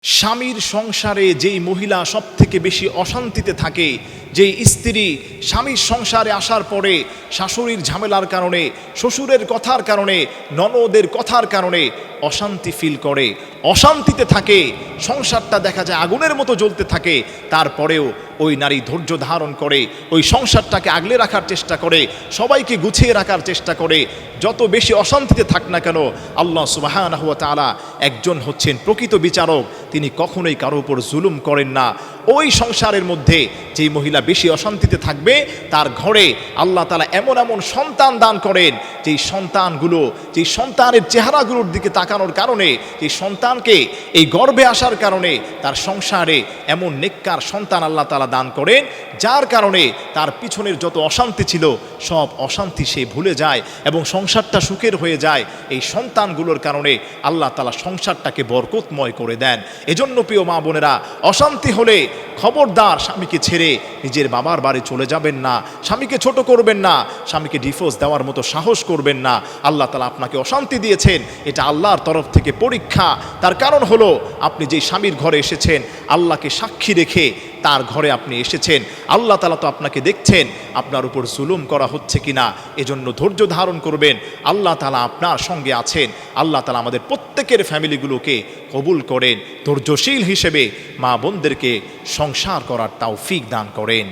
স্বামীর সংসারে যেই মহিলা সবথেকে বেশি অশান্তিতে থাকে, যেই স্ত্রী স্বামীর সংসারে আসার পরে শাশুড়ির ঝামেলার কারণে, শ্বশুরের কথার কারণে, ননদের কথার কারণে অশান্তি ফিল করে, অশান্তিতে থাকে, সংসারটা দেখা যায় আগুনের মতো জ্বলতে থাকে, তারপরেও ওই নারী ধৈর্য ধারণ করে, ওই সংসারটাকে আগলে রাখার চেষ্টা করে, সবাইকে গুছিয়ে রাখার চেষ্টা করে। যত বেশি অশান্তিতে থাক না কেন, আল্লাহ সুবহানাহু ওয়া তাআলা একজন হচ্ছেন প্রকৃত বিচারক, তিনি কখনোই কারো উপর জুলুম করেন না। ওই সংসারের মধ্যে যেই মহিলা বেশি অশান্তিতে থাকবে, তার ঘরে আল্লাহ তাআলা এমন এমন সন্তান দান করেন, যেই সন্তানগুলো, যেই সন্তানের চেহারাগুলোর দিকে তাকানোর কারণে, যেই সন্তানকে এই গর্ভে আসার কারণে তার সংসারে এমন নেককার সন্তান আল্লাহ তাআলা দান করেন, যার কারণে তার পিছনের যত অশান্তি ছিল সব অশান্তি সে ভুলে যায় এবং সংসারটা সুখের হয়ে যায়। এই সন্তানগুলোর কারণে আল্লাহ তাআলা সংসারটাকে বরকতময় করে দেন। এজন্য প্রিয় মা বোনেরা, অশান্তি হলে খবরদার স্বামীকে ছেড়ে নিজের বাবার বাড়ি চলে যাবেন না, স্বামীকে ছোট করবেন না, স্বামীকে ডিভোর্স দেওয়ার মতো সাহস করবেন না। আল্লাহ তাআলা আপনাকে অশান্তি দিয়েছেন, এটা আল্লাহর তরফ থেকে পরীক্ষা। তার কারণ হলো আপনি যেই স্বামীর ঘরে এসেছেন, আল্লাহকে সাক্ষী রেখে তার ঘরে আপনি এসেছেন, আল্লাহ তাআলা তো আপনাকে দেখছেন আপনার উপর জুলুম করা হচ্ছে কিনা। এজন্য ধৈর্য ধারণ করবেন, আল্লাহ তাআলা আপনার সঙ্গে আছেন। আল্লাহ তাআলা আমাদের প্রত্যেকের ফ্যামিলিগুলোকে কবুল করেন, ধৈর্যশীল হিসেবে মা বোনদেরকে সংসার করার তৌফিক দান করেন।